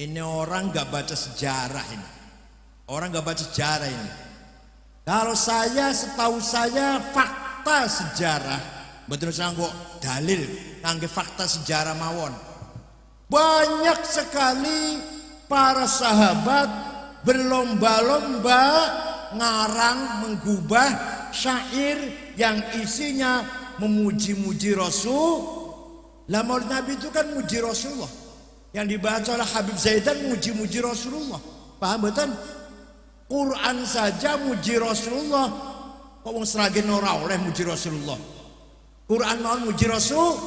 Ini orang nggak baca sejarah ini. Orang nggak baca sejarah ini. Kalau saya, setahu saya fakta sejarah, betul sanggup dalil ngangge fakta sejarah mawon. Banyak sekali para sahabat berlomba-lomba ngarang menggubah syair yang isinya memuji-muji Rasul. Lah Maulid Nabi itu kan muji Rasulullah. Yang dibaca oleh Habib Zaidan muji-muji Rasulullah. Paham betul? Quran saja muji Rasulullah. Kok wong seragen ora oleh muji Rasulullah. Quran mau muji Rasul.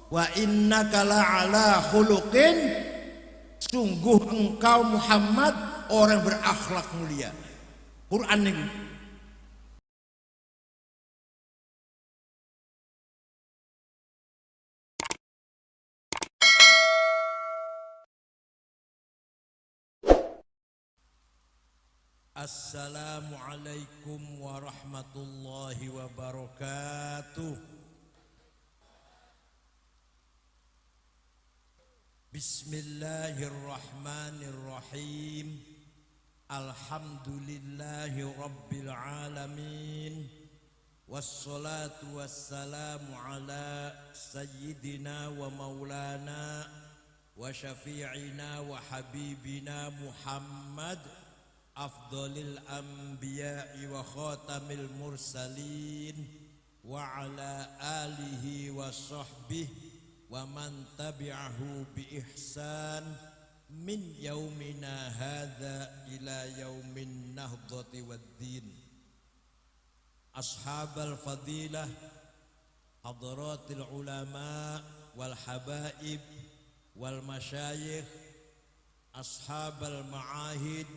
Wa innaka la'ala khuluqin, sungguh engkau Muhammad orang berakhlak mulia. Quran ini. Assalamualaikum warahmatullahi wabarakatuh. Bismillahirrahmanirrahim. Alhamdulillahi rabbil alamin. Wassalatu wassalamu ala sayyidina wa maulana wa syafi'ina wa habibina Muhammad, afdalil anbiya'i wa khatamil mursalin, wa ala alihi wa sahbihi wa man tabi'ahu bi ihsan min yaumina hadza ila yaumin nahdati waddin. Ashabal fadilah, hadratil ulama wal habaib wal masyayikh, ashabal ma'ahid,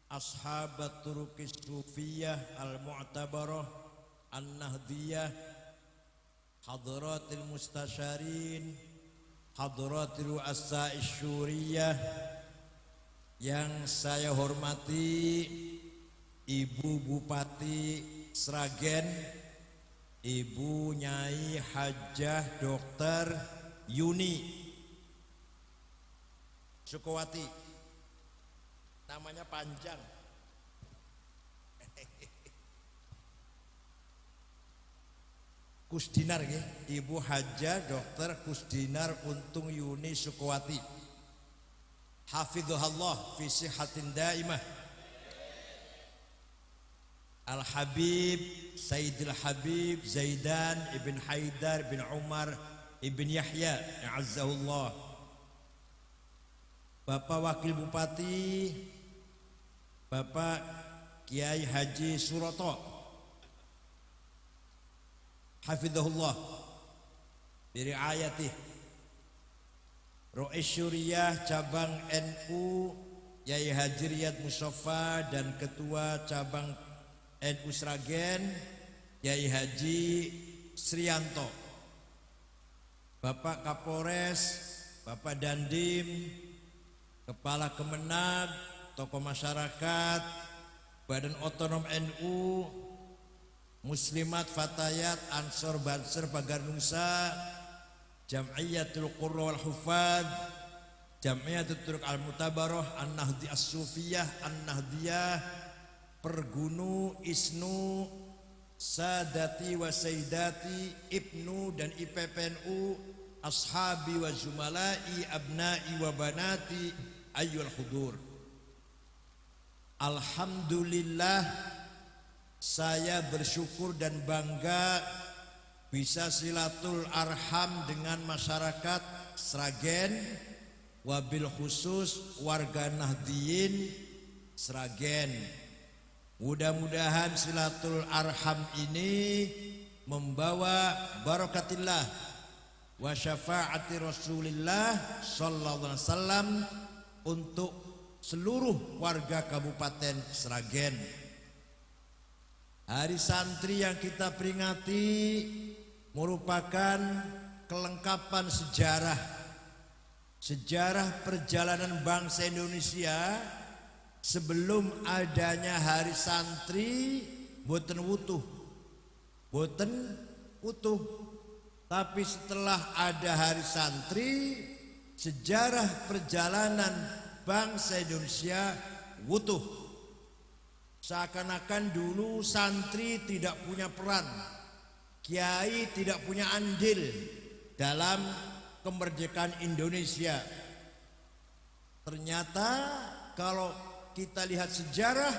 ashabat turuqis sufiyah al-mu'tabarah an-nahdiyah, hadratil mustasyarin, hadratil ru'asa'is syuriyah. Yang saya hormati Ibu Bupati Sragen, Ibu Nyai Hajah Dr. Yuni Sukowati, namanya panjang. Kusdinar ya, Ibu Hajah Dr. Kusdinar Untung Yuni Sukowati, hafidhuhallah fi sihatin daimah. Al-Habib Sayyidil Habib Zaidan ibn Haidar bin Umar ibn Yahya a'azzahullah. Bapak Wakil Bupati, Bapak Kiai Haji Suroto, hafidhahullah biriayatih. Rois Syuriyah cabang NU Yai Haji Riyad Mustafa dan Ketua cabang NU Sragen Yai Haji Srianto, Bapak Kapolres, Bapak Dandim, Kepala Kemenag, tokoh masyarakat, Badan Otonom NU, Muslimat Fatayat Ansor Banser Pagar Nusa, Jam'iyatul Qurra wal Hufad, Jam'iyatul Turuq Al-Mutabarah An-Nahdi As-Sufiyah An-Nahdiyah, Pergunu, Isnu, Sadati wa Sayyidati, Ibnu dan IPPNU, Ashabi wa Zumalai, Abnai wa Banati, ayyul hudur. Alhamdulillah, saya bersyukur dan bangga bisa silatul arham dengan masyarakat Sragen, wabil khusus warga Nahdiyin Sragen. Mudah-mudahan silatul arham ini membawa barakatillah wa syafaati Rasulillah sallallahu alaihi wasallam untuk seluruh warga Kabupaten Sragen. Hari Santri yang kita peringati merupakan kelengkapan sejarah perjalanan bangsa Indonesia. Sebelum adanya Hari Santri boten utuh, tapi setelah ada Hari Santri sejarah perjalanan bangsa Indonesia utuh. Seakan-akan dulu santri tidak punya peran, kiai tidak punya andil dalam kemerdekaan Indonesia. Ternyata kalau kita lihat sejarah,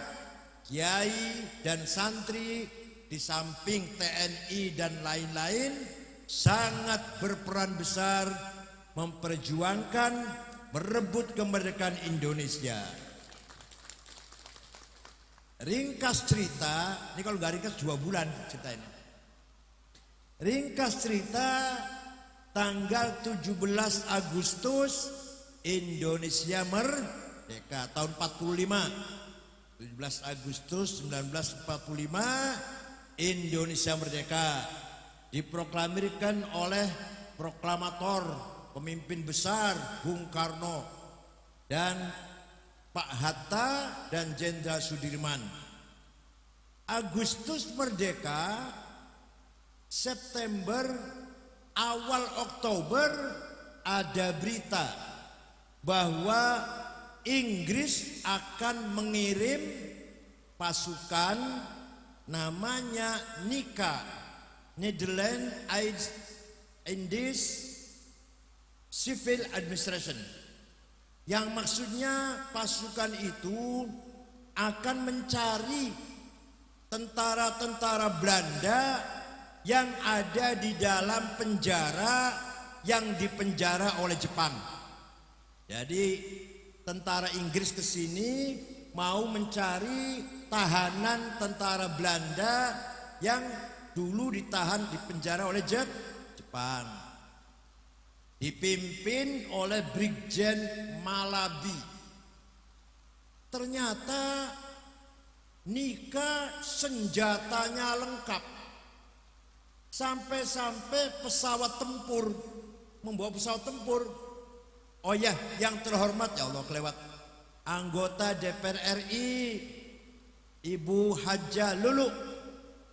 kiai dan santri di samping TNI dan lain-lain sangat berperan besar memperjuangkan merebut kemerdekaan Indonesia. Ringkas cerita, ini kalau nggak ringkas 2 bulan cerita ini. Ringkas cerita, tanggal 17 Agustus Indonesia merdeka tahun 45. 17 Agustus 1945 Indonesia merdeka, diproklamirkan oleh proklamator pemimpin besar Bung Karno dan Pak Hatta dan Jenderal Sudirman. Agustus merdeka, September awal Oktober ada berita bahwa Inggris akan mengirim pasukan namanya NICA, Netherlands Indies Civil Administration, yang maksudnya pasukan itu akan mencari tentara-tentara Belanda yang ada di dalam penjara yang dipenjara oleh Jepang. Jadi tentara Inggris ke sini mau mencari tahanan tentara Belanda yang dulu ditahan di penjara oleh Jepang. Dipimpin oleh Brigjen Malabi. Ternyata NICA senjatanya lengkap. Sampai-sampai pesawat tempur, membawa pesawat tempur. Oh ya, yang terhormat, ya Allah kelewat, anggota DPR RI Ibu Haja Lulu,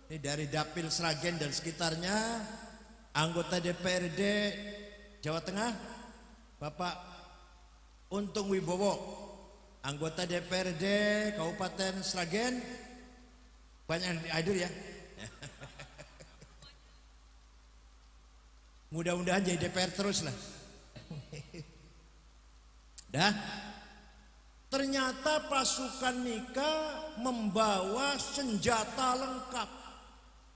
ini dari Dapil Sragen dan sekitarnya, anggota DPRD Jawa Tengah Bapak Untung Wibowo, anggota DPRD Kabupaten Sragen, banyak yang hadir ya. Mudah-mudahan jadi DPR terus lah. Dah. Ternyata pasukan NICA membawa senjata lengkap,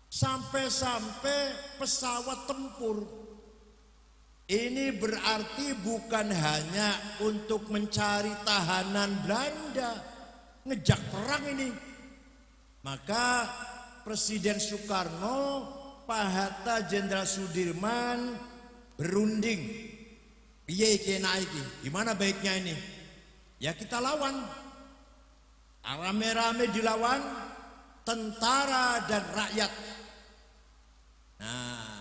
sampai-sampai pesawat tempur. Ini berarti bukan hanya untuk mencari tahanan Belanda, ngejak perang ini. Maka Presiden Soekarno, Pak Hatta, Jenderal Sudirman berunding. Piye iki enak iki? Gimana baiknya ini? Ya kita lawan. Rame-rame dilawan tentara dan rakyat. Nah,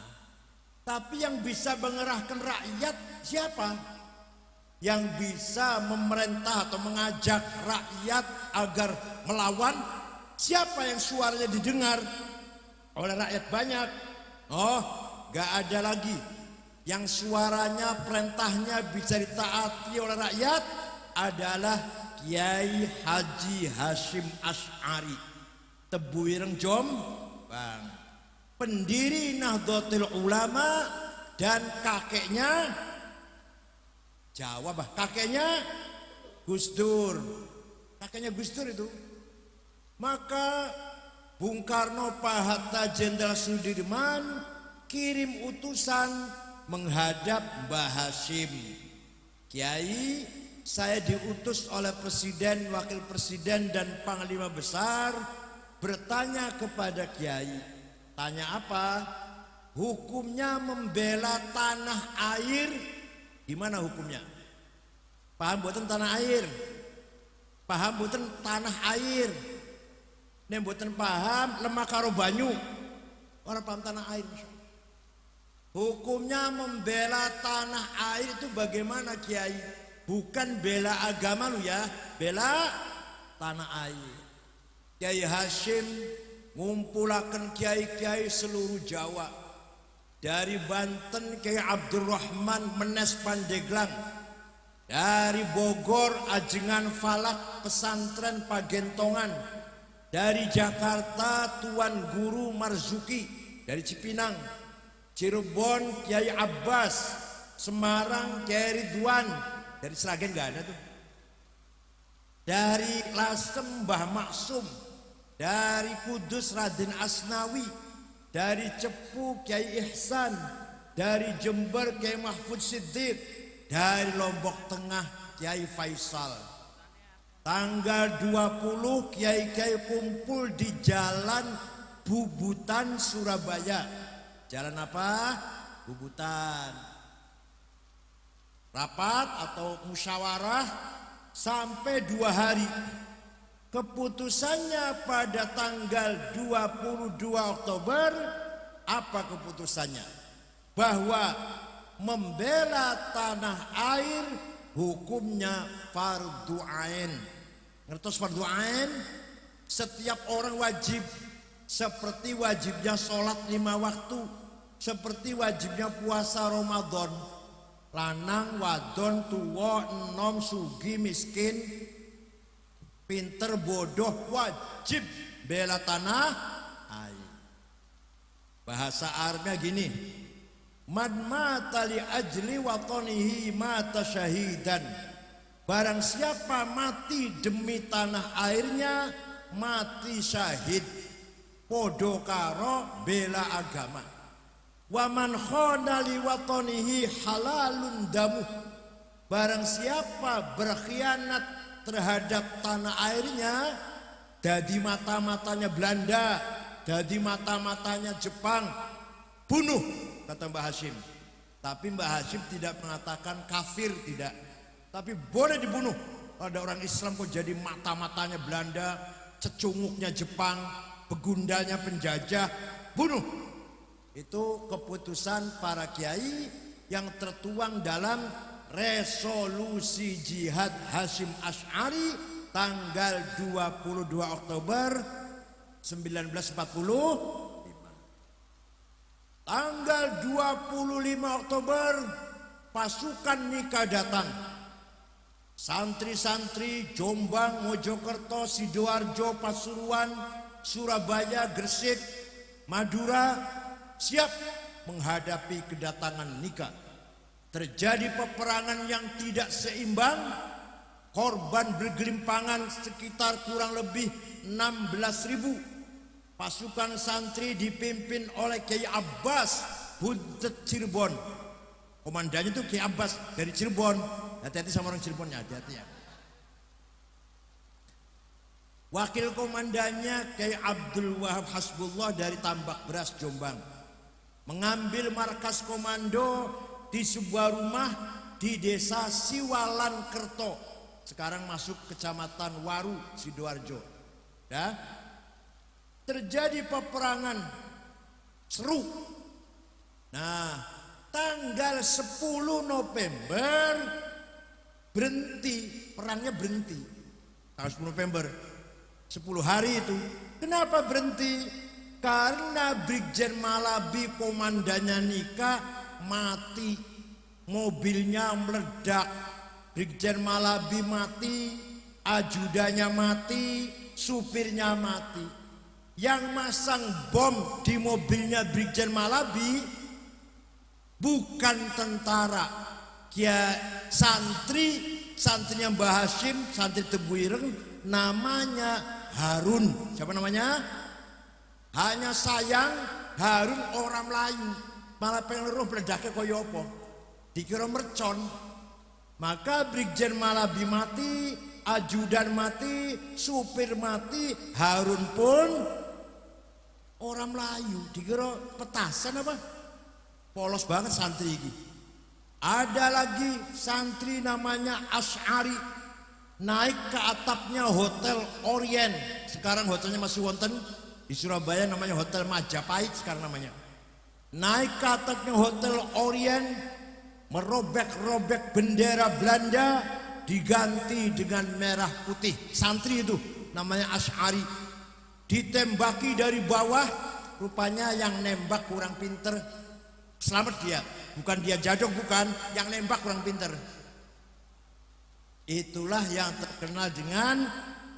tapi yang bisa mengerahkan rakyat siapa? Yang bisa memerintah atau mengajak rakyat agar melawan, siapa yang suaranya didengar oleh rakyat banyak? Oh, gak ada lagi yang suaranya, perintahnya bisa ditaati oleh rakyat adalah Kiai Haji Hashim Asy'ari Tebuireng Jombang, pendiri Nahdlatul Ulama, dan kakeknya Jawa, kakeknya Gus Dur, kakeknya Gus Dur itu. Maka Bung Karno, Pak Hatta, Jenderal Sudirman kirim utusan menghadap Mbah Hashim. Kiai, saya diutus oleh Presiden, Wakil Presiden dan Panglima Besar bertanya kepada Kiai. Tanya apa? Hukumnya membela tanah air gimana hukumnya? Paham buatan tanah air? Paham buatan tanah air? Nek buatan paham lemah karo banyu. Orang paham tanah air. Hukumnya membela tanah air itu bagaimana Kiai? Bukan bela agama lu ya, bela tanah air. Kiai Hashim ngumpulaken kiai-kiai seluruh Jawa. Dari Banten Kiai Abdurrahman Menes Pandeglang, dari Bogor Ajengan Falak Pesantren Pagentongan, dari Jakarta Tuan Guru Marzuki, dari Cipinang, Cirebon Kiai Abbas, Semarang Kiai Ridwan, dari Sragen nggak ada tuh, dari Lasem Mbah Maksum, dari Kudus Raden Asnawi, dari Cepu Kiai Ihsan, dari Jember Kiai Mahfud Siddiq, dari Lombok Tengah Kiai Faisal. Tanggal 20 kiai-kiai kumpul di Jalan Bubutan Surabaya. Jalan apa? Bubutan. Rapat atau musyawarah sampai 2 hari. Keputusannya pada tanggal 22 Oktober, apa keputusannya? Bahwa membela tanah air hukumnya fardu ain. Ngertos fardu ain? Setiap orang wajib, seperti wajibnya sholat 5 waktu, seperti wajibnya puasa Ramadan. Lanang, wadon, tuwa, enom, sugi, miskin, pinter, bodoh, wajib bela tanah air. Bahasa Arabnya gini, man mata li ajli watanihi mata syahidan. Barang siapa mati demi tanah airnya, mati syahid. Podo karo bela agama. Waman khona li watanihi halalun damu. Barang siapa berkhianat terhadap tanah airnya, dadi mata-matanya Belanda, dadi mata-matanya Jepang, bunuh, kata Mbah Hashim. Tapi Mbah Hashim tidak mengatakan kafir, tidak, tapi boleh dibunuh. Ada orang Islam kok jadi mata-matanya Belanda, cecunguknya Jepang, begundalnya penjajah, bunuh. Itu keputusan para kiai yang tertuang dalam resolusi jihad Hasyim Asy'ari tanggal 22 Oktober 1945. Tanggal 25 Oktober pasukan Nika datang. Santri-santri Jombang, Mojokerto, Sidoarjo, Pasuruan, Surabaya, Gresik, Madura siap menghadapi kedatangan Nika. Terjadi peperangan yang tidak seimbang, korban bergelimpangan sekitar kurang lebih 16.000. Pasukan santri dipimpin oleh Kiai Abbas Budet Cirebon. Komandannya itu Kiai Abbas dari Cirebon. Hati-hati sama orang Cirebonnya, hati-hati ya. Wakil komandannya Kiai Abdul Wahab Hasbullah dari Tambak Beras Jombang. Mengambil markas komando di sebuah rumah di desa Siwalan Kerto, sekarang masuk kecamatan Waru, Sidoarjo. Ya, terjadi peperangan seru. Nah, tanggal 10 November berhenti, perangnya berhenti. Tanggal 10 November, 10 hari itu. Kenapa berhenti? Karena Brigjen Malabi komandannya Nika mati, mobilnya meledak, Brigjen Malabi mati, ajudannya mati, supirnya mati. Yang masang bom di mobilnya Brigjen Malabi bukan tentara, santrinya Mbah Hashim, santri Tebu Ireng, namanya Harun. Siapa namanya? Hanya sayang Harun orang Melayu, malah pengen roh meledaknya kaya apa, dikira mercon. Maka Brigjen Malabi mati, ajudan mati, supir mati, Harun pun orang Melayu, dikira petasan apa, polos banget santri ini. Ada lagi santri namanya Asy'ari, naik ke atapnya Hotel Orient, sekarang hotelnya masih wonten di Surabaya, namanya Hotel Majapahit sekarang namanya. Naik ke atapnya Hotel Orient, merobek-robek bendera Belanda, diganti dengan merah putih. Santri itu namanya Asy'ari, ditembaki dari bawah. Rupanya yang nembak kurang pinter, selamat dia. Bukan dia jadok, bukan, yang nembak kurang pinter. Itulah yang terkenal dengan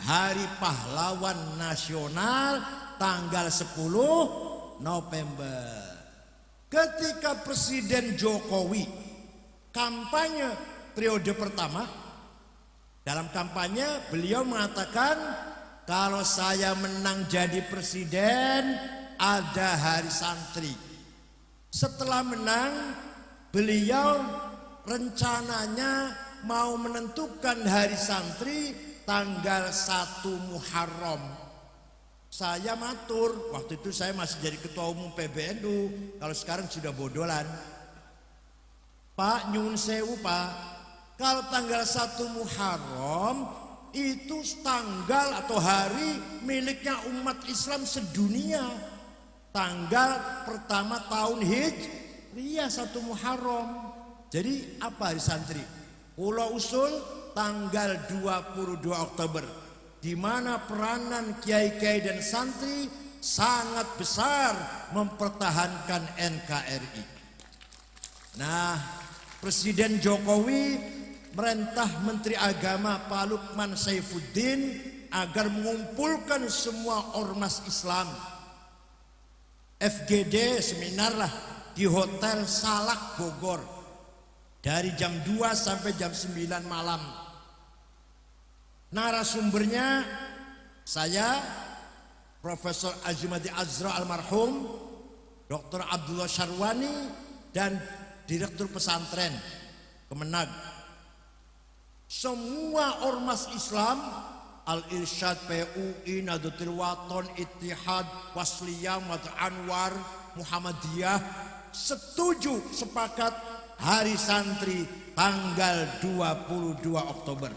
Hari Pahlawan Nasional tanggal 10 November. Ketika Presiden Jokowi kampanye periode pertama, dalam kampanye beliau mengatakan, kalau saya menang jadi presiden ada hari santri. Setelah menang, beliau rencananya mau menentukan hari santri tanggal 1 Muharram. Saya matur, waktu itu saya masih jadi ketua umum PBNU, kalau sekarang sudah bodolan. Pak, nyun sewu Pak, kalau tanggal 1 Muharram itu tanggal atau hari miliknya umat Islam sedunia. Tanggal pertama tahun Hijriah 1 Muharram. Jadi apa hari santri? Pulau usul tanggal 22 Oktober, di mana peranan kiai-kiai dan santri sangat besar mempertahankan NKRI. Nah, Presiden Jokowi merintah Menteri Agama Pak Lukman Saifuddin agar mengumpulkan semua ormas Islam. FGD seminar lah di Hotel Salak Bogor dari jam 2 sampai jam 9 malam. Narasumbernya saya, Profesor Azimadi Azra almarhum, Dr. Abdullah Syarwani, dan Direktur Pesantren Kemenag. Semua ormas Islam, Al-Irsyad, PUI, Nahdlatul Wathon, Ittihad, Wasliyah, Mata Anwar, Muhammadiyah setuju sepakat hari santri tanggal 22 Oktober.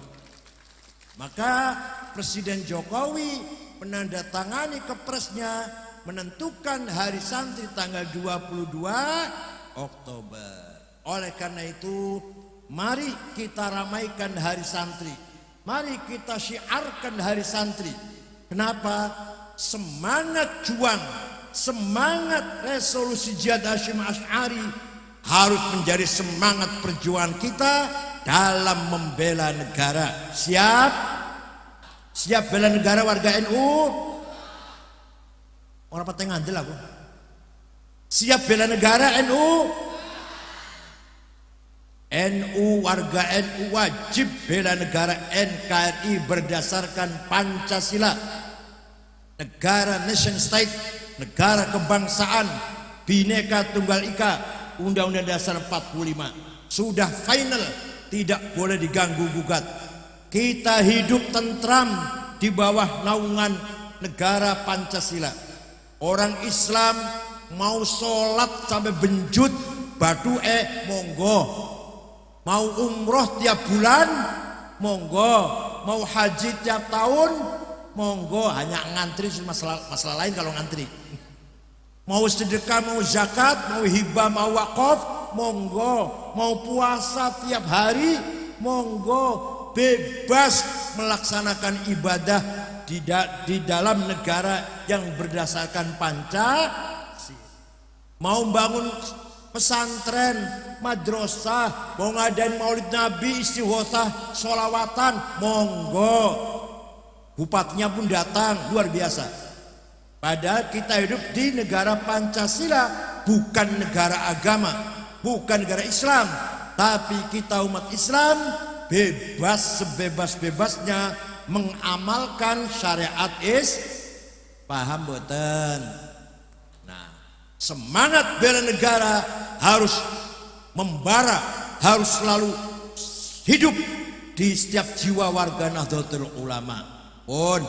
Maka Presiden Jokowi menandatangani kepresnya menentukan hari santri tanggal 22 Oktober. Oleh karena itu, mari kita ramaikan hari santri. Mari kita syiarkan hari santri. Kenapa? Semangat juang, semangat resolusi Jihad Hasyim Asy'ari harus menjadi semangat perjuangan kita dalam membela negara. Siap? Siap bela negara warga NU? Orang pateng ngandel aku. Siap bela negara NU? NU, warga NU wajib bela negara NKRI berdasarkan Pancasila, negara nation state, negara kebangsaan, Bhinneka Tunggal Ika, Undang-Undang Dasar 45 sudah final, tidak boleh diganggu gugat. Kita hidup tentram di bawah naungan negara Pancasila. Orang Islam mau sholat sampai benjut batu monggo. Mau umroh tiap bulan, monggo. Mau haji tiap tahun, monggo. Hanya ngantri masalah lain kalau ngantri. Mau sedekah, mau zakat, mau hibah, mau wakaf, monggo. Mau puasa tiap hari, monggo. Bebas melaksanakan ibadah di dalam negara yang berdasarkan Pancasila. Mau bangun pesantren, madrasah, mau ngadain maulid Nabi, istighosah, sholawatan, monggo. Bupatinya pun datang, luar biasa. Padahal kita hidup di negara Pancasila, bukan negara agama, bukan negara Islam, tapi kita umat Islam bebas sebebas-bebasnya mengamalkan syariat paham boten? Nah, semangat bela negara harus membara, harus selalu hidup di setiap jiwa warga Nahdlatul Ulama. Pun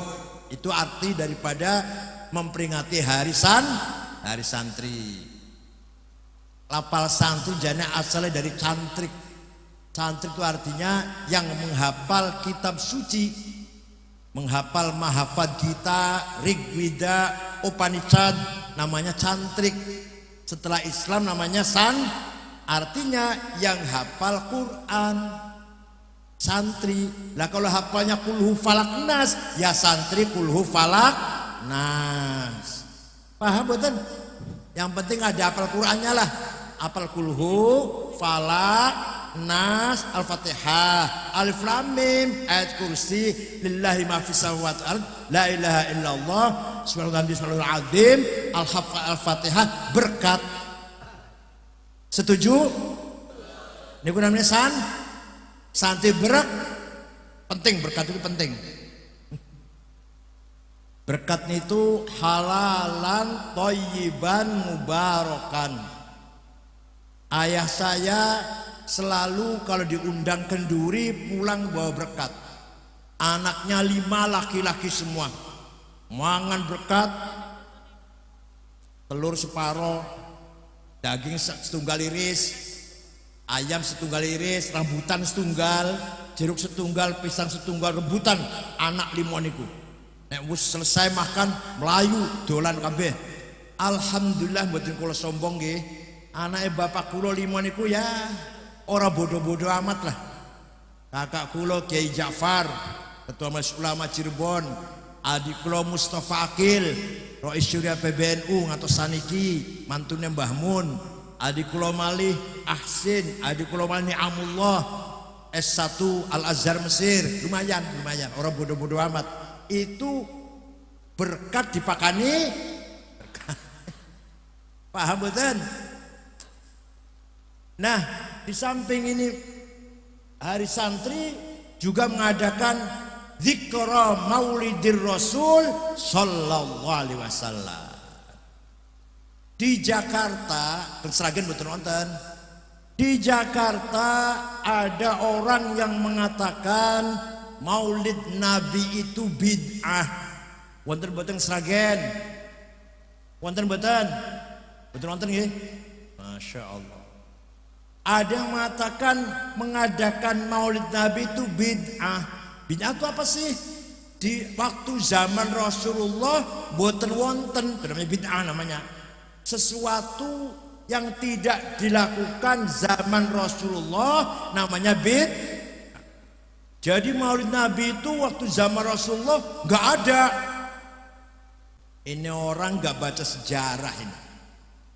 itu arti daripada memperingati hari santri. Lapal santri jane asalnya dari cantrik. Cantrik itu artinya yang menghafal kitab suci, menghafal Mahafad Gita, Rigveda, Upanishad, namanya cantrik. Setelah Islam namanya artinya yang hafal Quran. Santri. Lah kalau hafalnya kulhu falak nas, ya santri kulhu falak nas. Paham betul? Yang penting ada hafal Qurannya lah. Hafal kulhu falak Nas, Al-Fatihah, Alif Lam Mim, ayat kursi, lillahi ma fis samawati wal ard, la ilaha illallah, subhanallahil azim, Al-Fatihah, berkat. Setuju? Niku namanya santai berak, penting, berkat itu penting. Berkat itu halalan, thayyiban, mubarakan. Ayah saya selalu kalau diundang kenduri pulang bawa berkat. Anaknya 5 laki-laki semua. Mangan berkat, telur separoh, daging setunggal iris, ayam setunggal iris, rambutan setunggal, jeruk setunggal, pisang setunggal, rebutan anak 5 niku. Nek wis selesai makan melayu dolan kabeh. Alhamdulillah mboten kula sombong nggih. Anake bapak kula 5 niku ya ora bodoh-bodoh amat lah. Kakak kula Kiai Ja'far, Ketua Majelis Ulama Cirebon, adik kula Mustafa Akil, Rais Syuriah PBNU ngantos saniki, mantune Mbah Mun. Adik kula malih Ahsin, adik kula malih Ni'amullah, S1 Al Azhar Mesir. Lumayan, ora bodoh-bodoh amat. Itu berkat dipakani berkat. Paham betul? Nah, di samping ini hari santri juga mengadakan zikra maulidir Rasul sallallahu alaihi wasallam. Di Jakarta, Sragen betul nonton. Di Jakarta ada orang yang mengatakan Maulid Nabi itu bid'ah. Wonten boten Sragen? Wonten boten? Betul wonten nggih? Masya Allah. Ada yang mengatakan mengadakan Maulid Nabi itu bid'ah. Bid'ah itu apa sih? Di waktu zaman Rasulullah boten wonten, namanya bid'ah namanya. Sesuatu yang tidak dilakukan zaman Rasulullah namanya bid'ah. Jadi Maulid Nabi itu waktu zaman Rasulullah nggak ada. Ini orang nggak baca sejarah ini.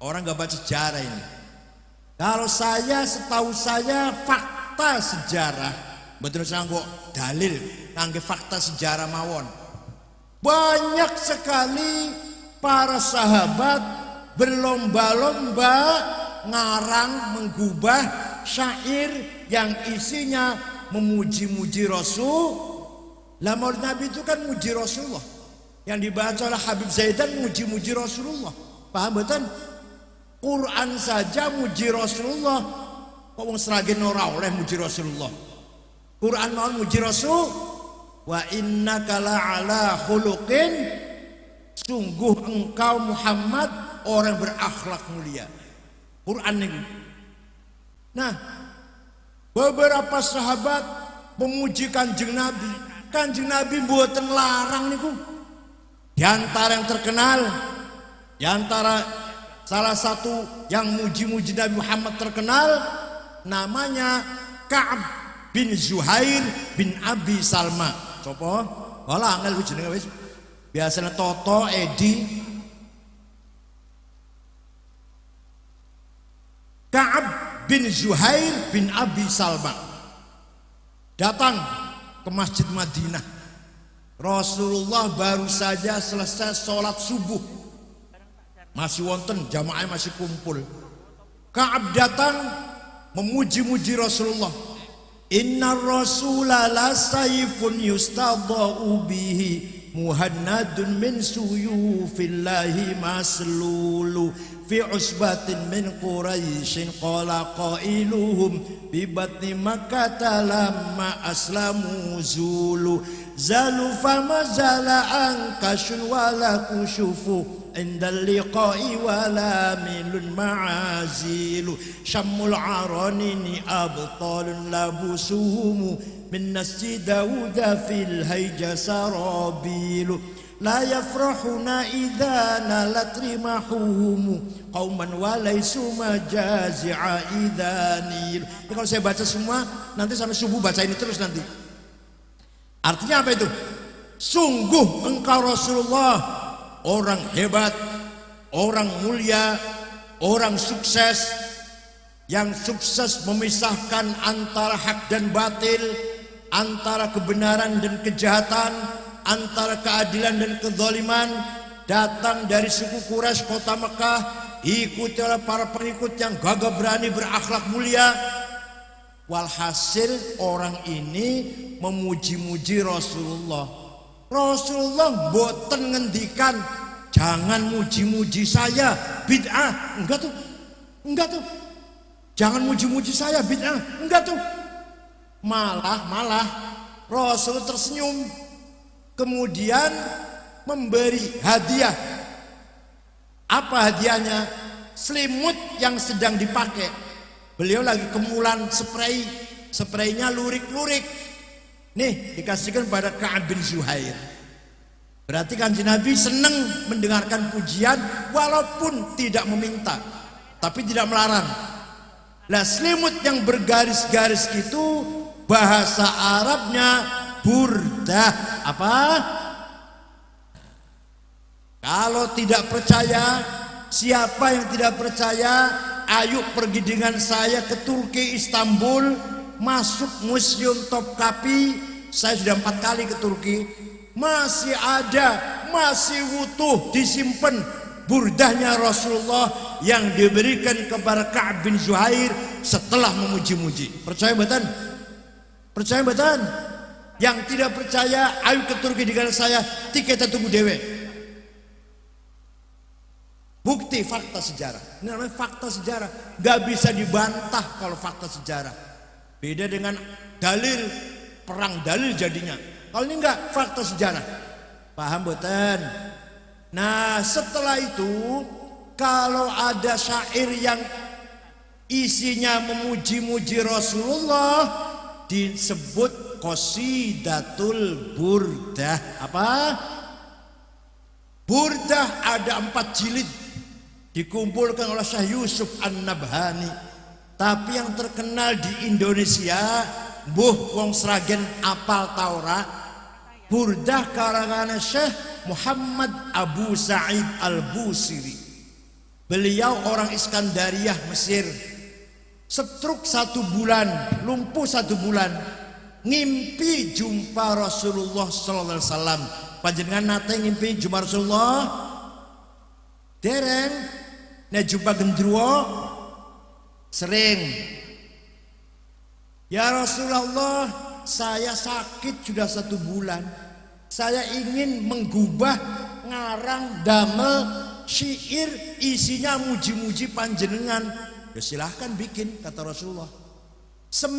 Orang nggak baca sejarah ini. Kalau saya setahu saya fakta sejarah, betul sanggup dalil kangge fakta sejarah mawon. Banyak sekali para sahabat berlomba-lomba ngarang menggubah syair yang isinya memuji-muji Rasul. Lah Maulid Nabi itu kan muji Rasulullah. Yang dibaca oleh Habib Zaidan muji-muji Rasulullah. Paham betul? Quran saja muji Rasulullah. Kok wong Sragen ora oleh muji Rasulullah? Quran mau muji Rasul. Wa innaka la'ala khuluqin, sungguh engkau Muhammad orang berakhlak mulia. Quran ini. Nah, beberapa sahabat memuji Kanjeng Nabi. Kanjeng Nabi mboten larang niku. Di antara yang terkenal, di antara salah satu yang muji-muji Nabi Muhammad terkenal namanya Ka'ab bin Zuhair bin Abi Salma. Coba, wala angel jenenge wis. Biasanya Toto, Edi. Ka'ab bin Zuhair bin Abi Salma datang ke Masjid Madinah. Rasulullah baru saja selesai sholat subuh, masih wonten jamaah masih kumpul. Ka'ab datang memuji-muji Rasulullah. Inna Rasula la sayfun yustadha'u bihi, muhannadun min suyufillahi maslulu, fi usbatin min Quraisyin qala qailuhum bi batni Makkah lamma aslamu zulu, zalu fama zala ankashun wala kushufu indal liqa'i wala milun ma'azilu, syammul aranini abtalun labusuhumu min nasji Dawuda fil hayja sarabilu, la yafrahuna idza nalat rimahuhum qauman walaisu majazi'a idhanil. Ini kalau saya baca semua nanti sampai subuh baca ini terus nanti. Artinya apa itu? Sungguh engkau Rasulullah orang hebat, orang mulia, orang sukses. yang sukses memisahkan antara hak dan batil, antara kebenaran dan kejahatan, antara keadilan dan kezaliman, datang dari suku Quraisy kota Mekah, diikuti oleh para pengikut yang gagah berani berakhlak mulia. Walhasil orang ini memuji-muji Rasulullah. Rasulullah boten ngendikan jangan muji-muji saya bid'ah, enggak tuh. Jangan muji-muji saya bid'ah, enggak tuh. Malah Rasul tersenyum, kemudian memberi hadiah. Apa hadiahnya? Selimut yang sedang dipakai. Beliau lagi kemulan spraynya lurik-lurik. Nih dikasihkan pada Ka'ab bin Zuhair. Berarti Kanjeng Nabi senang mendengarkan pujian walaupun tidak meminta, tapi tidak melarang. Nah, selimut yang bergaris-garis itu bahasa Arabnya burdah. Apa? Kalau tidak percaya, siapa yang tidak percaya, ayo pergi dengan saya ke Turki, Istanbul, masuk Museum Topkapi. Saya sudah 4 kali ke Turki, masih ada, masih utuh disimpan burdahnya Rasulullah yang diberikan kepada Ka'ab bin Zuhair setelah memuji-muji. Percaya betul? Percaya betul? Yang tidak percaya, ayo ke Turki dengan saya, tiketnya tunggu dewe. Bukti fakta sejarah. Ini namanya fakta sejarah, gak bisa dibantah kalau fakta sejarah. Beda dengan dalil, perang dalil jadinya. Kalau ini enggak, fakta sejarah. Paham betul? Nah, setelah itu kalau ada syair yang isinya memuji-muji Rasulullah disebut qasidatul burdah. Apa? Burdah ada 4 jilid, dikumpulkan oleh Syekh Yusuf An-Nabhani. Tapi yang terkenal di Indonesia, mbuh wong Sragen apal Taurat, burdah karangan Syekh Muhammad Abu Sa'id Al-Busiri. Beliau orang Iskandariyah, Mesir. Stroke 1 bulan, lumpuh 1 bulan, ngimpi jumpa Rasulullah sallallahu alaihi wasallam. Panjenengan nate ngimpi jumpa Rasulullah? Dereng. Nek jumpa gendruwo sering. Ya Rasulullah, saya sakit sudah 1 bulan. Saya ingin menggubah ngarang damel syair isinya muji-muji panjenengan. Ya silahkan bikin, kata Rasulullah. 1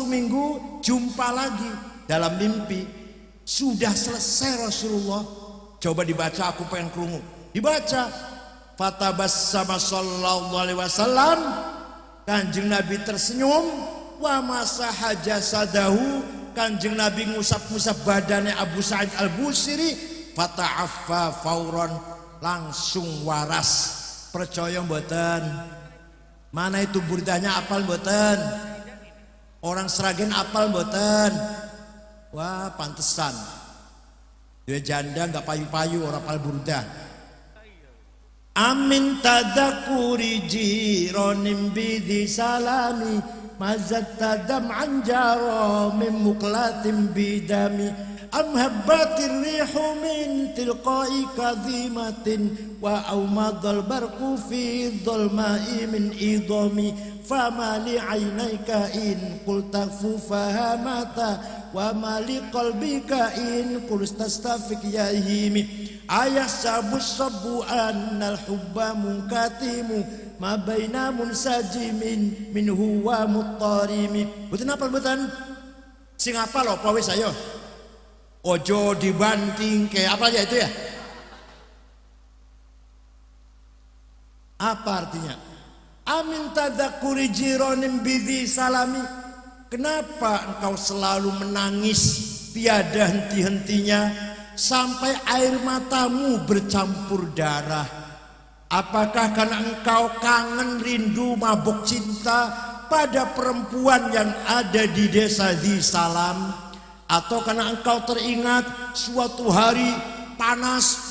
minggu jumpa lagi dalam mimpi. Sudah selesai Rasulullah. Coba dibaca, aku pengen krungu. Dibaca. Fatabassama sallallahu alaihi wasallam. Kanjeng Nabi tersenyum. Wa masaha jasadahu. Kanjeng Nabi ngusap-ngusap badannya Abu Sa'id Al-Busiri. Fata'affa fauron, langsung waras. Percaya mboten? Mana itu burdahnya, apal mboten? Orang Sragen apal mboten? Wah, pantesan dia janda nggak payu-payu orang apal burdah. Amin tadakuri jironim bidi salami mazat tadam anjaro min muklatim bidami am habbatir rihu min tilqai kadhimatin wa aumadal barku fi dhulma'i min idami fama li aynayka in qulta fahamata wa mali qalbika in qulstastafik yahimi ayah sabu annal hubba munkatimu ma baina munsajimin min huwa muttarimi. Betul apa betul? Sing apa lo pawe saya? Ojo dibanting kayak apa aja itu ya? Apa artinya? Amin tadzakuri jironim bidhi salami. Kenapa engkau selalu menangis tiada henti-hentinya sampai air matamu bercampur darah? Apakah karena engkau kangen, rindu, mabuk cinta pada perempuan yang ada di desa Dhi Salam? Atau karena engkau teringat suatu hari panas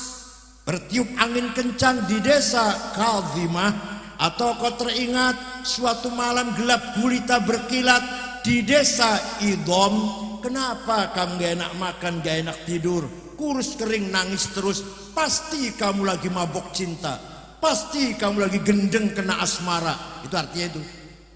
bertiup angin kencang di desa Kadhimah? Atau kau teringat suatu malam gelap gulita berkilat di desa Idom. Kenapa kamu gak enak makan, gak enak tidur, kurus kering nangis terus? Pasti kamu lagi mabok cinta, pasti kamu lagi gendeng kena asmara. Itu artinya itu.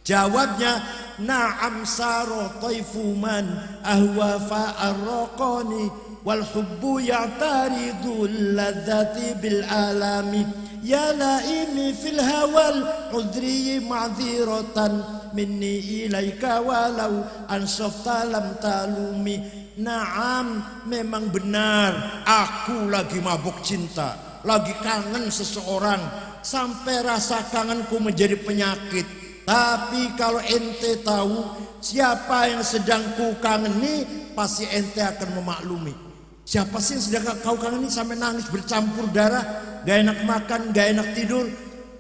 Jawabnya, na'am saro taifu man ahwa fa'arraqani wal hubbu ya'taridul ladzati bil alami ya laimi fil hawal udri ma'dziratan minni ilaika walau ansafta lam talumi. Naam, memang benar aku lagi mabuk cinta, lagi kangen seseorang sampai rasa kangenku menjadi penyakit. Tapi kalau ente tahu siapa yang sedang ku kangeni, pasti ente akan memaklumi. Siapa sih yang sedang kau kangeni sampai nangis bercampur darah, gak enak makan, gak enak tidur?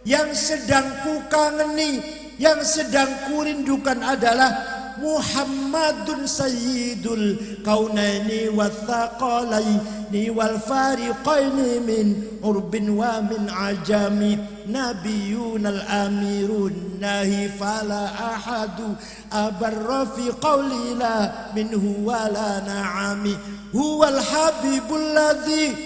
Yang sedang ku kangeni, yang sedang ku rindukan adalah Muhammadun sayyidul kaunaini wathaqalaini wal fariqaini min urbin wa min ajami nabiyunal amirun nahi fala ahadu abarra fi qawli la minhu wala na'ami huwal habibul ladzi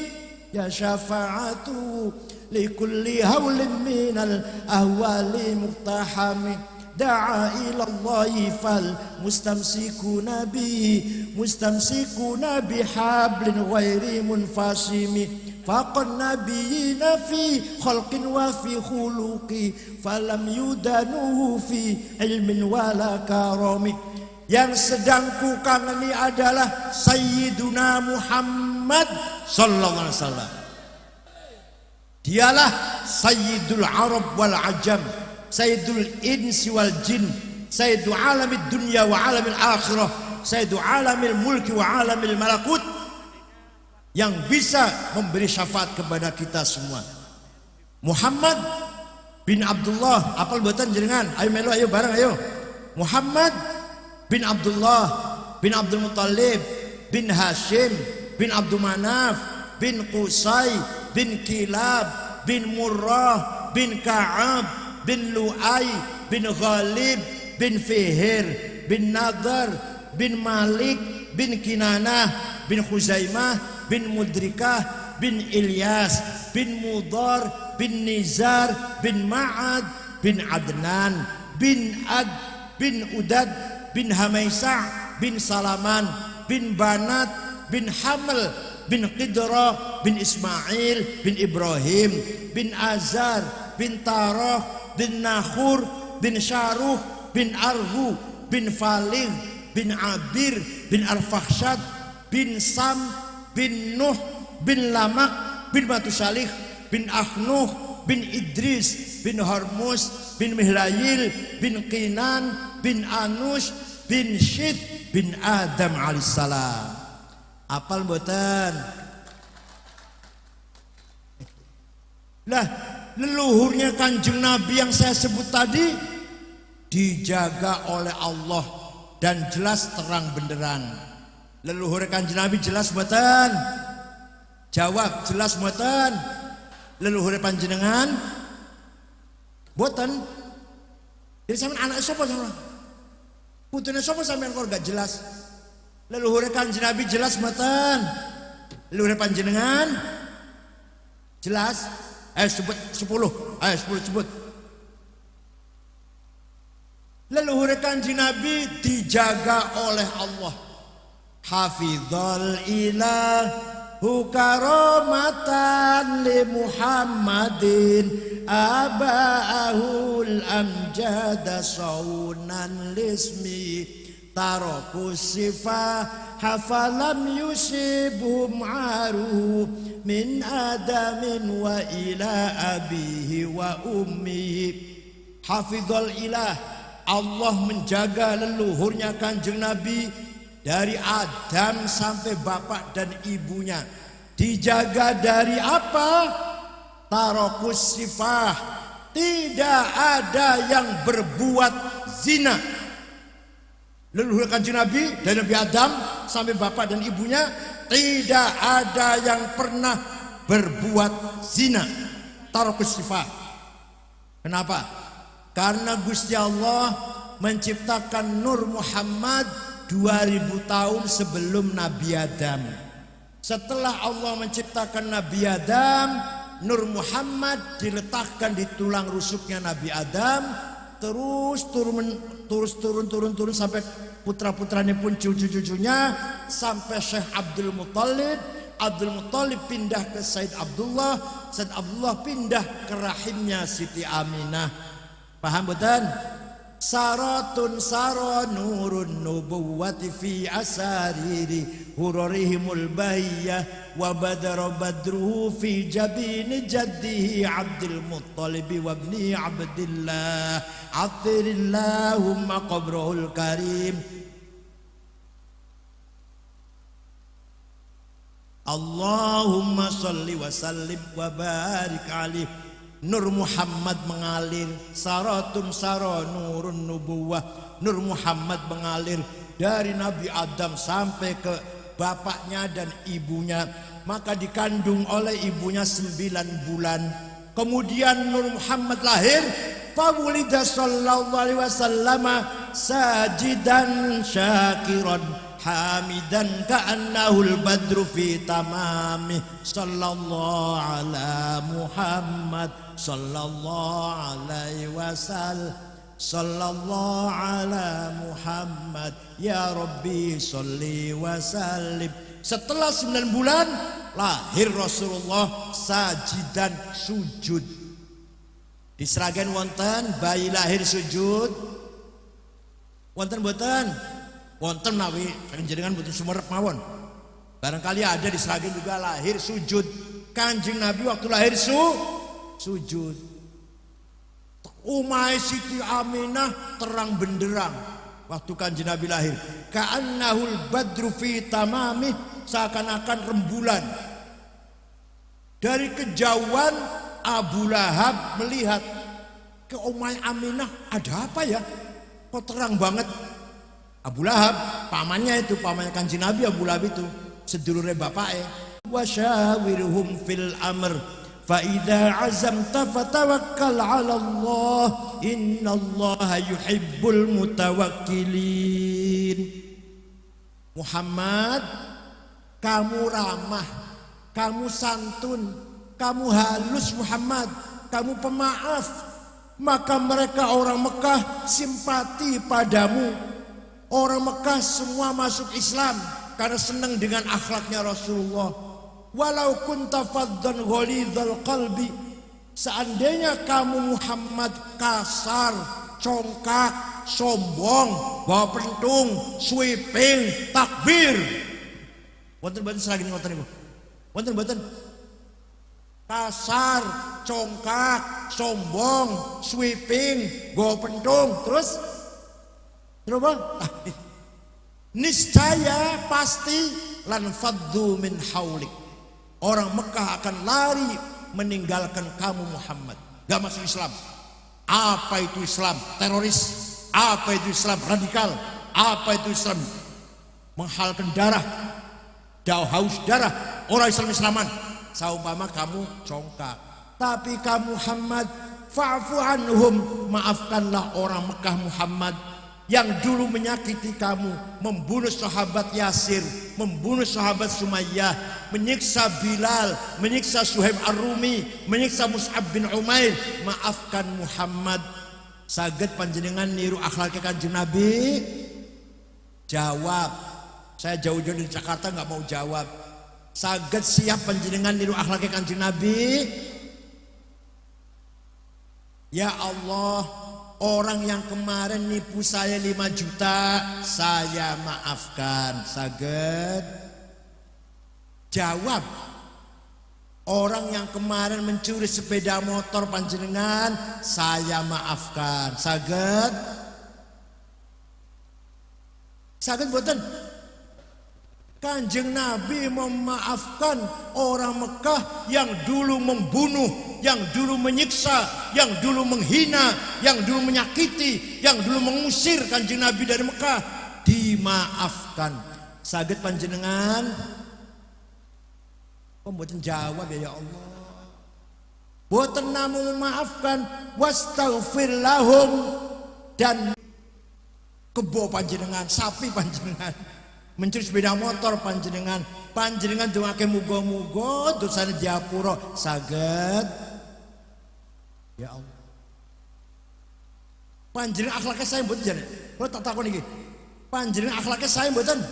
ya syafa'atu likulli hawlin minal ahwali muqtahami da'a ila Allahi fal mustamsikuna bihi mustamsikuna bihablin ghairi munfasimi faqan nabiyina fi khalqin wa fi khuluqi falam yudanuhu fi ilmin wala karami. Yang sedang ku kangeni adalah Sayyiduna Muhammad sallallahu alaihi wasallam. Dialah Sayyidul Arab wal Ajam, Sayyidul Insi wal Jin, Sayyidu alamid dunya wa alamil akhirah, Sayyidu alamil mulki wa alamil malakut, yang bisa memberi syafaat kepada kita semua. Muhammad bin Abdullah, apal buatan jenengan? Ayo melu, ayo bareng, ayo. Muhammad bin Abdullah bin Abdul Muttalib bin Hashim bin Abdul Manaf bin Qusay bin Kilab bin Murrah bin Ka'ab bin Lu'ay bin Ghalib bin Fihir bin Nadar bin Malik bin Kinanah bin Khuzaimah bin Mudrikah bin Ilyas bin Mudar bin Nizar bin Ma'ad bin Adnan bin Ad bin Udad bin Hamaisah bin Salaman bin Banat bin Hamel bin Qidra bin Ismail bin Ibrahim bin Azar bin Tarah bin Nahur bin Syaruh bin Arhu bin Falih bin Abir bin Al-Fakhshad bin Sam bin Nuh bin Lamak bin Matusalih bin Ahnuh bin Idris bin Hormuz bin Mihlayil bin Qinan bin Anush bin Syith bin Adam alaihissalam. Apal mboten? Lah, leluhurnya Kanjeng Nabi yang saya sebut tadi dijaga oleh Allah dan jelas terang benderang. Leluhur Kanjeng Nabi jelas mboten? Jawab, jelas mboten? Leluhur panjenengan mboten? Jadi sampean anak sapa sampean? Putune sapa sampean kok gak jelas? Leluhur Kanjeng Nabi jelas mboten? Leluhur panjenengan jelas? Sebut 10. Ayo 10 sebut. Leluhur Kanjeng Nabi dijaga oleh Allah. Hafizal ilahu karamatan li Muhammadin abaahul amjada saunan lismi taraku sifah hafalam yusibhum aru min adamin wa ila abihi wa ummihi. Hafizul ilah, Allah menjaga leluhurnya Kanjeng Nabi dari Adam sampai bapak dan ibunya. Dijaga dari apa? Tarakus sifah, tidak ada yang berbuat zina. Leluhur Kanjeng Nabi dari Nabi Adam sampai bapak dan ibunya tidak ada yang pernah berbuat zina. Tarakus sifah. Kenapa? Karena Gusti Allah menciptakan Nur Muhammad 2000 tahun sebelum Nabi Adam. Setelah Allah menciptakan Nabi Adam, Nur Muhammad diletakkan di tulang rusuknya Nabi Adam, terus turun sampai putra-putranya pun cucu-cucunya sampai Syekh Abdul Muthalib. Abdul Muthalib pindah ke Said Abdullah, Said Abdullah pindah ke rahimnya Siti Aminah. Paham betul? Saratun sara nurun nubuwati fi asariri hurarihimul bayyah wa badara badruhu fi jabini jaddihi Abdul Muttalib wa ibni Abdillah atirillahumma qabrahul karim. Allahumma salli wa sallim wa barik alaihi. Nur Muhammad mengalir, saratun sara nurun nubuwah. Nur Muhammad mengalir dari Nabi Adam sampai ke bapaknya dan ibunya. Maka dikandung oleh ibunya 9 bulan. Kemudian Nur Muhammad lahir. Fawulida sallallahu alaihi wasallam sajidan syakiran hamidan ka'annahul badru fi tamami. Sallallahu ala Muhammad sallallahu alaihi wasallam. Sallallahu ala Muhammad ya Rabbi salli wa sallim. Setelah 9 bulan lahir Rasulullah sajidan sujud. Di Sragen wonten bayi lahir sujud. Wonten mboten? Wonten nawi panjenengan mboten sumerep mawon. Barangkali ada di Sragen juga lahir sujud. Kanjeng Nabi waktu lahir sujud. Umay Siti Aminah terang benderang waktu kanjeng Nabi lahir. Ka'annahul badru fi tamami, seakan-akan rembulan. Dari kejauhan Abu Lahab melihat ke Umay Aminah, ada apa ya? Kok terang banget? Abu Lahab, pamannya kanjeng Nabi. Abu Lahab itu sedulure bapake. Wasyawirhum fil amr fa idza azamta fatawakkal 'ala Allah innallaha yuhibbul mutawakkilin. Muhammad, kamu ramah, kamu santun, kamu halus Muhammad, kamu pemaaf, maka mereka orang Mekah simpati padamu. Orang Mekah semua masuk Islam karena senang dengan akhlaknya Rasulullah. Walau kunta faddan ghalidhal qalbi, seandainya kamu Muhammad kasar, congkak, sombong, bawa pentung, sweeping, takbir. Wonten mboten selagi ngoten niku? Wonten mboten? Kasar, congkak, sombong, sweeping, bawa pentung, terus apa? Niscaya pasti lan faddu min haulik. Orang Mekah akan lari meninggalkan kamu Muhammad. Gak masuk Islam. Apa itu Islam? Teroris. Apa itu Islam? Radikal. Apa itu Islam? Menghalalkan darah, haus darah orang Islaman. Saumpama kamu congkak, tapi kamu Muhammad fa'fu anhum, maafkanlah orang Mekah Muhammad yang dulu menyakiti kamu, membunuh sahabat Yasir, membunuh sahabat Sumayyah, menyiksa Bilal, menyiksa Suhaib Ar-Rumi, menyiksa Mus'ab bin Umair. Maafkan Muhammad. Saged panjenengan niru akhlaknya kanjeng Nabi? Jawab. Saya jauh-jauh dari Jakarta nggak mau jawab. Saged siap panjenengan niru akhlaknya kanjeng Nabi? Ya Allah, orang yang kemarin nipu saya 5 juta, saya maafkan. Saged jawab. Orang yang kemarin mencuri sepeda motor panjenengan, saya maafkan. Saged? Saged mboten? Kanjeng Nabi memaafkan orang Mekah yang dulu membunuh, yang dulu menyiksa, yang dulu menghina, yang dulu menyakiti, yang dulu mengusir kanjeng Nabi dari Mekah. Dimaafkan. Saged panjenengan? Kok mboten jawab ya Allah? boten namung memaafkan, wastaghfir lahum, dan kebo panjenengan, sapi panjenengan, mencuri sepeda motor panjenengan dongake muga-muga dosane diapura saged. Ya Allah. Panjenengan akhlaknya saya mboten jane. Kula tak takon iki. Panjenengan akhlaknya saya mboten?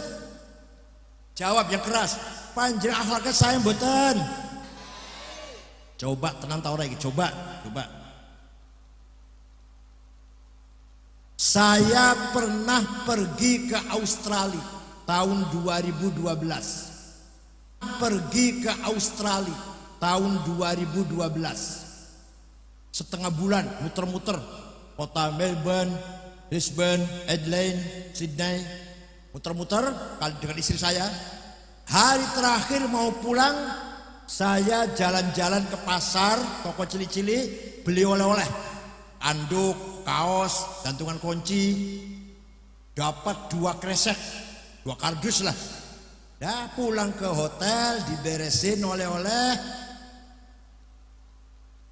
Jawab yang keras. Panjenengan akhlaknya saya mboten? Coba tenan ta ora iki? Coba. Saya pernah pergi ke Australia tahun 2012. Pergi ke Australia tahun 2012. Setengah bulan muter-muter kota Melbourne, Brisbane, Adelaide, Sydney, muter-muter dengan istri saya. Hari terakhir mau pulang, saya jalan-jalan ke pasar, toko cili-cili, beli oleh-oleh, anduk, kaos, gantungan kunci, dapat 2 kresek, 2 kardus lah. Dah pulang ke hotel, diberesin oleh-oleh.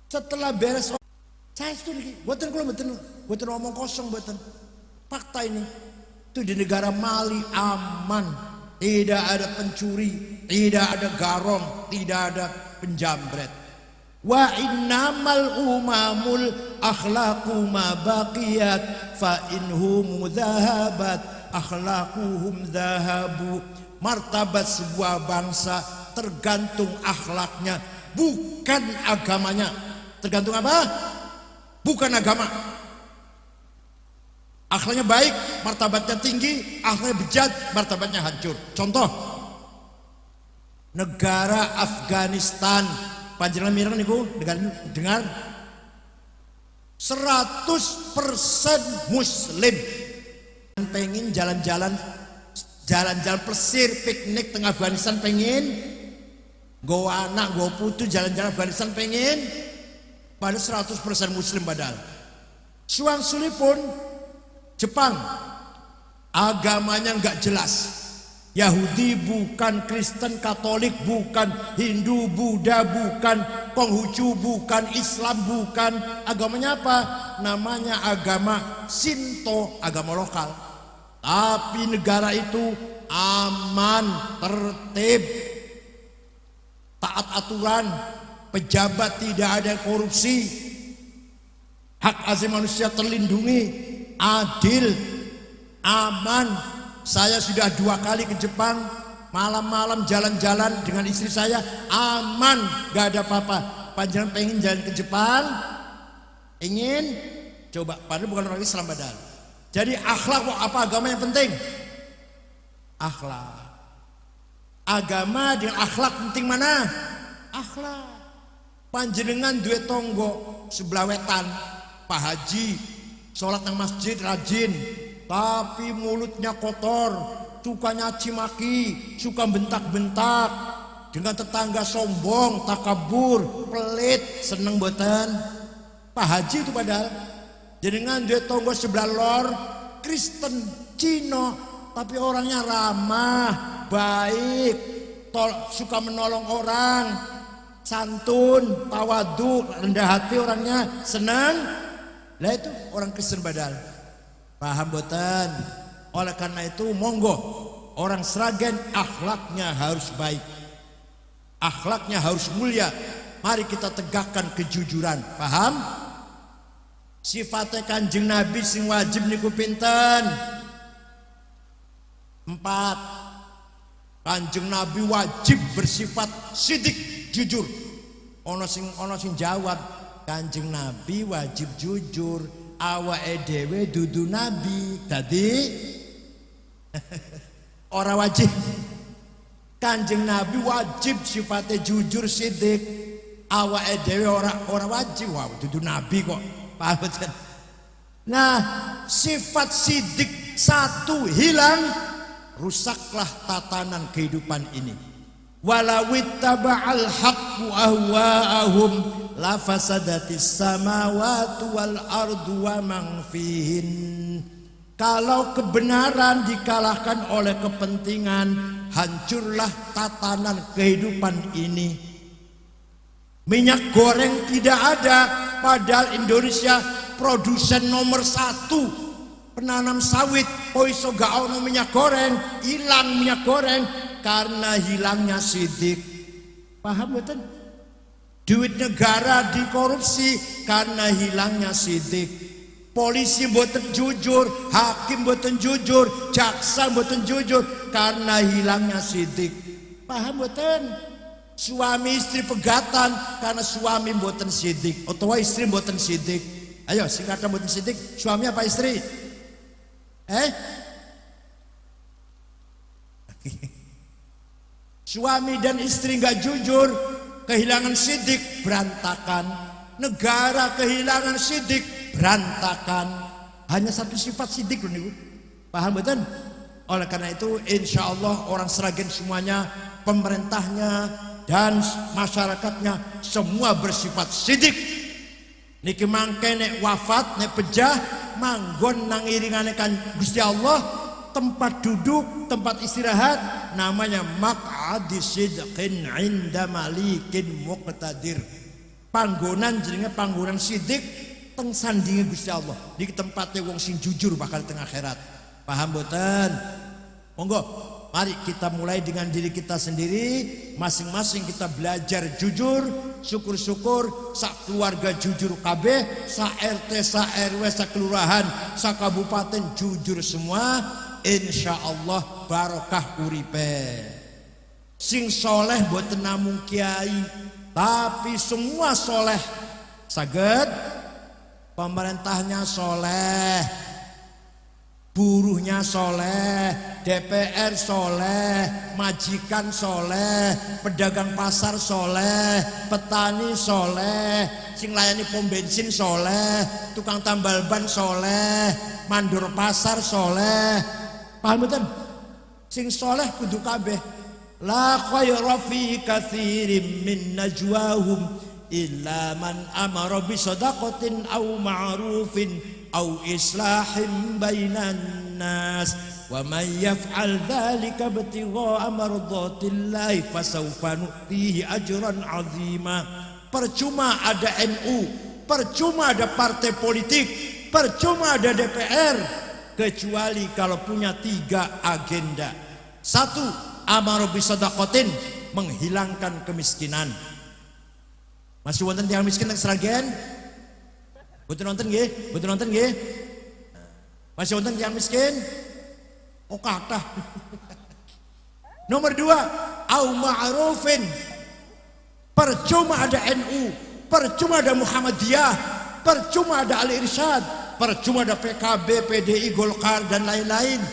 Setelah beres, saya studi, buatan ngomong kosong, buatan fakta ini. Itu di negara Mali aman, tidak ada pencuri, tidak ada garong, tidak ada penjambret. Wa innamal umamul akhlaqu ma baqiyat fa inhum dhahabat akhlaquhum dhahabu. Martabat sebuah bangsa tergantung akhlaknya, bukan agamanya. Tergantung apa? Bukan agama. Akhlaknya baik, martabatnya tinggi. Akhlaknya bejat, martabatnya hancur. Contoh, negara Afghanistan, panjenengan mireng niku dengar 100% Muslim. Pengen jalan-jalan plesir, piknik tengah Afghanistan, pengen go anak, go putu jalan-jalan Afghanistan, pengen pada 100% Muslim padahal. Suang sulipun Jepang, agamanya nggak jelas. Yahudi bukan, Kristen, Katolik bukan, Hindu, Buddha bukan, Konghucu bukan, Islam bukan. Agamanya apa? Namanya agama Shinto, agama lokal. Tapi negara itu aman, tertib, taat aturan, pejabat tidak ada korupsi, hak asasi manusia terlindungi, adil, aman. Saya sudah 2 kali ke Jepang, malam-malam jalan-jalan dengan istri saya, aman, gak ada apa-apa. Panjenengan pengen jalan ke Jepang, ingin coba, padahal bukan orang Islam padahal. Jadi akhlak apa agama yang penting? Akhlak. Agama dengan akhlak penting mana? Akhlak. Panjenengan duwe tonggo sebelah wetan, Pak Haji, sholat nang masjid rajin, tapi mulutnya kotor, suka nyaci maki, suka bentak-bentak, dengan tetangga sombong, takabur, pelit, seneng boten. Pak Haji itu padahal jenengan dia tonggo sebelah lor, Kristen, Cina, tapi orangnya ramah, baik, suka menolong orang, santun, tawadu, rendah hati orangnya, senang. Lah itu orang Kristen badal. Paham boten? Oleh karena itu monggo orang Sragen akhlaknya harus baik, akhlaknya harus mulia. Mari kita tegakkan kejujuran. Paham? Sifatnya Kanjeng Nabi sing wajib niku pinten? 4. Kanjeng Nabi wajib bersifat sidik, jujur. Ono sing jawab, Kanjeng Nabi wajib jujur, awake dhewe dudu nabi. Dadi ora wajib. Kanjeng Nabi wajib sifatnya jujur, sidik. Awake dhewe ora wajib. Wah, dudu nabi kok. Paham betul? Nah, sifat sidik satu hilang, rusaklah tatanan kehidupan ini. Walawittaba'al haqqu ahwa'ahum lafasadatis samawati wal ardu wa man fihin. Kalau kebenaran dikalahkan oleh kepentingan, hancurlah tatanan kehidupan ini. Minyak goreng tidak ada, padahal Indonesia produsen nomor 1 penanam sawit. Poiso gak ono minyak goreng, hilang minyak goreng karena hilangnya sidik. Paham betul? Duit negara dikorupsi karena hilangnya sidik. Polisi mboten jujur, hakim mboten jujur, jaksa mboten jujur karena hilangnya sidik. Paham betul? Suami istri pegatan karena suami mboten sidik atau istri mboten sidik. Ayo singkatan mboten sidik, suami apa istri? Suami dan istri nggak jujur, kehilangan sidik, berantakan. Negara kehilangan sidik, berantakan. Hanya satu sifat sidik loh nih. Paham betul? Oleh karena itu insya Allah orang Sragen semuanya, pemerintahnya dan masyarakatnya semua bersifat sidik. Niki mangke nek wafat nek pejah manggon nang iringane kan Gusti Allah, tempat duduk, tempat istirahat namanya maq'adi sidqin 'inda malikin muqtadir. Panggonan jenenge panggonan sidik teng sandinge Gusti Allah. Niki tempatnya wong sing jujur bakal teng akhirat. Paham boten? Monggo mari kita mulai dengan diri kita sendiri, masing-masing kita belajar jujur, syukur-syukur sak keluarga jujur kabeh, sak RT, sak RW, sak kelurahan, sak kabupaten jujur semua, insyaallah barokah uripe. Sing soleh boten namung kiai, tapi semua soleh. Saged pemerintahnya soleh, buruhnya soleh, DPR soleh, majikan soleh, pedagang pasar soleh, petani soleh, sing layani pom bensin soleh, tukang tambal ban soleh, mandor pasar soleh. Paham betul? Sing soleh kudu kabeh. La khayra fi katsirin min najwahum illa man amara bi shadaqatin aw ma'rufin أو إصلاح بين الناس ومن يفعل ذلك ابتغاء مرضات الله فسوف نؤتيه أجرا عظيما. Percuma ada NU, percuma ada partai politik, percuma ada DPR, kecuali kalau punya 3 agenda. 1, amaru bisadaqatin, menghilangkan kemiskinan. Masih wonten tiyang miskin teng Sragen? Betul nonton nggih? Betul nonton nggih? Masih wonten yang miskin? Oh kathah. Nomor 2, au ma'rufin. Percuma ada NU, percuma ada Muhammadiyah, percuma ada Al-Irsyad, percuma ada PKB, PDI, Golkar dan lain-lain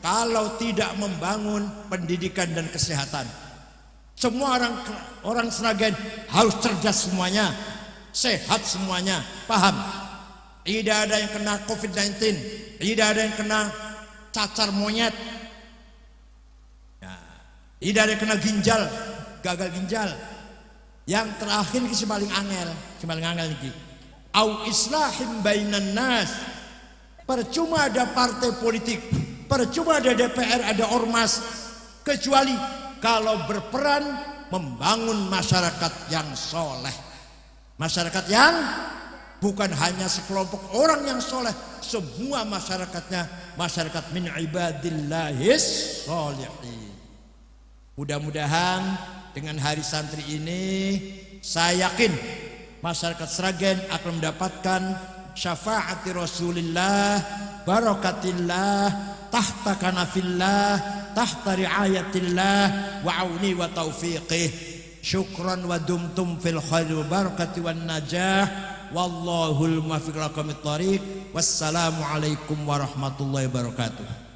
kalau tidak membangun pendidikan dan kesehatan. Semua orang Sragen harus cerdas semuanya, sehat semuanya, paham? Tidak ada yang kena COVID-19, tidak ada yang kena cacar monyet, tidak ada yang kena ginjal, gagal ginjal. Yang terakhir ini paling angel niki. Au islahim bainan nas. Percuma ada partai politik, percuma ada DPR, ada ormas, kecuali kalau berperan membangun masyarakat yang soleh. Masyarakat yang bukan hanya sekelompok orang yang soleh, semua masyarakatnya masyarakat min ibadillahis sholihin. Mudah-mudahan dengan hari santri ini saya yakin masyarakat Sragen akan mendapatkan syafaati Rasulillah, barakatillah, tahta kanafillah, tahta riayatillah, wa auni wa taufiqih. Syukran wa dumtum fil khairi wa barakati wan najah. Wallahul muwaffiq ila aqwamit thariq. Wassalamu alaikum warahmatullahi wabarakatuh.